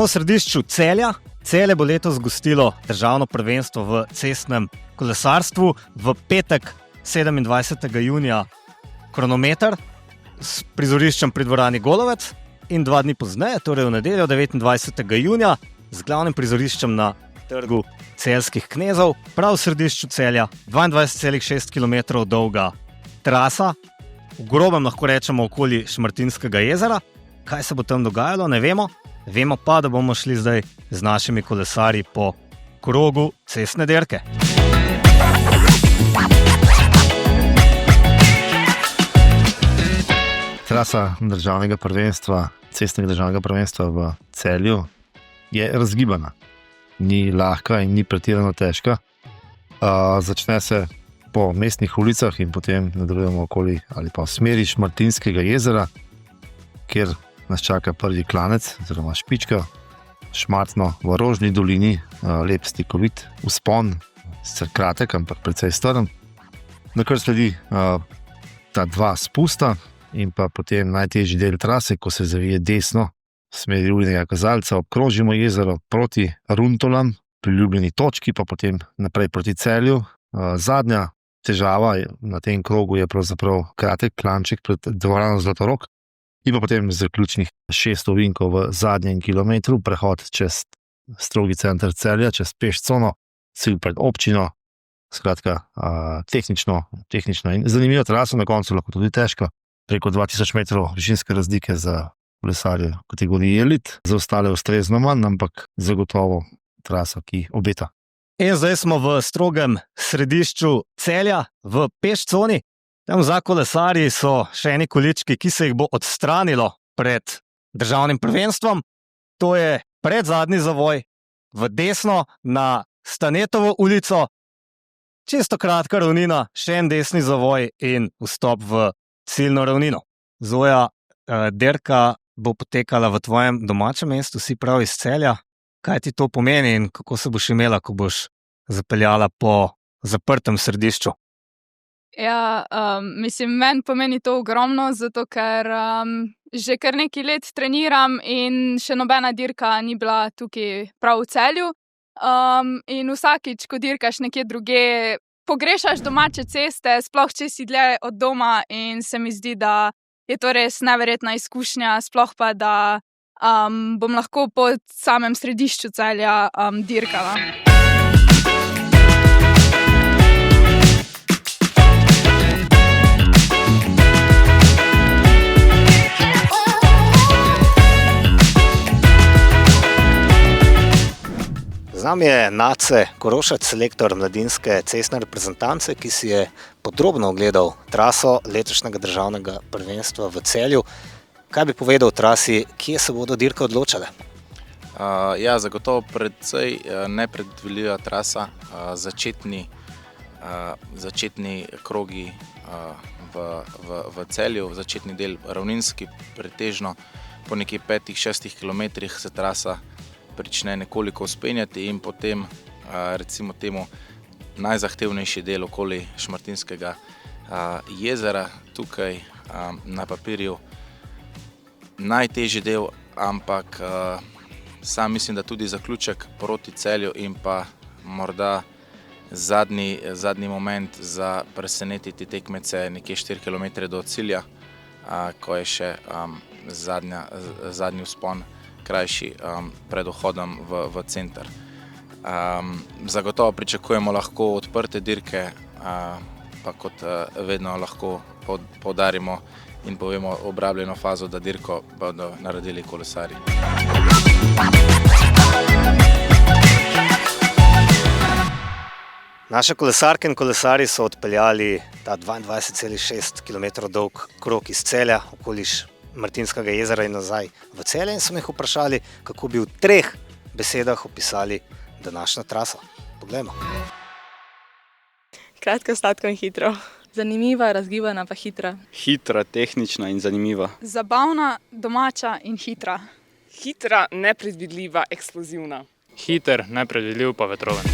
Smo v središču Celja. Celje bo letos gostilo državno prvenstvo v cestnem kolesarstvu. V petek 27. junija kronometer s prizoriščem pri dvorani Golovec in 2 dni pozneje, torej v nedeljo 29. junija, z glavnim prizoriščem na trgu Celjskih knezov, prav v središču Celja, 22,6 km dolga trasa, v grobem lahko rečemo okoli Šmartinskega jezera. Kaj se bo tam dogajalo, ne vemo. Vemo pa, da bomo šli zdaj z našimi kolesarji po krogu cestne dirke. Trasa državnega prvenstva, cestnega državnega prvenstva v Celju je razgibana. Ni lahka in ni pretirano težka. Začne se po mestnih ulicah in potem nadaljujemo okoli ali pa v smeri Šmartinskega jezera, kjer nas čaka prvi klanec, oziroma špička, Šmartno v Rožni dolini, lep slikovit vzpon, sicer kratek, ampak precej strm. Nakar sledi ta 2 spusta in pa potem najtežji del trase, ko se zavije desno v smeri Uljnega kazalca, obkrožimo jezero proti Runtolam, priljubljeni točki, pa potem naprej proti Celju. Zadnja težava na tem krogu je pravzaprav kratek klanček pred dvorano Zlatorog, in pa potem zaključnih 6 ovinkov v zadnjem kilometru, prehod čez strogi center Celja, čez pešcono, cilj pred občino. Skratka, tehnično in zanimiva trasa, na koncu lahko tudi težka, preko 2000 metrov višinske razlike za kolesarje kategorije elit, za ostale ustrezno manj, ampak zagotovo trasa, ki obeta. In zdaj smo v strogem središču Celja, v pešconi. Tam za kolesarji so še eni količki, ki se jih bo odstranilo pred državnim prvenstvom. To je predzadnji zavoj v desno na Stanetovo ulico. Čisto kratka ravnina, še en desni zavoj in vstop v ciljno ravnino. Zoja, dirka bo potekala v tvojem domačem mestu, si prav iz Celja. Kaj ti to pomeni in kako se boš imela, ko boš zapeljala po zaprtem središču? Ja, meni pomeni to ogromno, zato ker že kar nekaj let treniram in še nobena dirka ni bila tukaj prav v Celju. In vsakič, ko dirkaš nekje drugje, pogrešaš domače ceste, sploh če si dlje od doma, in se mi zdi, da je to res neverjetna izkušnja, sploh pa, da bom lahko po samem središču Celja dirkala. Z nami je Nace Korošec, selektor mladinske cestne reprezentance, ki si je podrobno ogledal traso letošnjega državnega prvenstva v Celju. Kaj bi povedal o trasi, kje se bodo dirke odločale? Ja, zagotovo predvsej nepredvidljiva trasa. Začetni krogi v Celju, začetni del ravninski, pretežno po nekje 5-6 kilometrih se trasa prične nekoliko vzpenjati in potem recimo temu najzahtevnejši del okoli Šmartinskega jezera. Tukaj na papirju najtežji del, ampak sam mislim, da tudi zaključek proti Celju in pa morda zadnji moment za presenetiti tekmece nekje 4 km do cilja, ko je še zadnji vzpon krajši pred vhodom v center. Zagotovo pričakujemo lahko odprte dirke, pa kot vedno lahko poudarimo in povemo obrabljeno fazo, da dirko bodo naredili kolesarji. Naše kolesarke in kolesarji so odpeljali ta 22,6 km dolg krog iz Celja okoli Šmartinskega jezera in nazaj v Celje, in smo jih vprašali, kako bi v 3 besedah opisali današnjo traso. Poglejmo. Kratko, sladko in hitro. Zanimiva, razgibana pa hitra. Hitra, tehnična in zanimiva. Zabavna, domača in hitra. Hitra, nepredvidljiva, eksplozivna. Hiter, nepredvidljiv pa vetroven.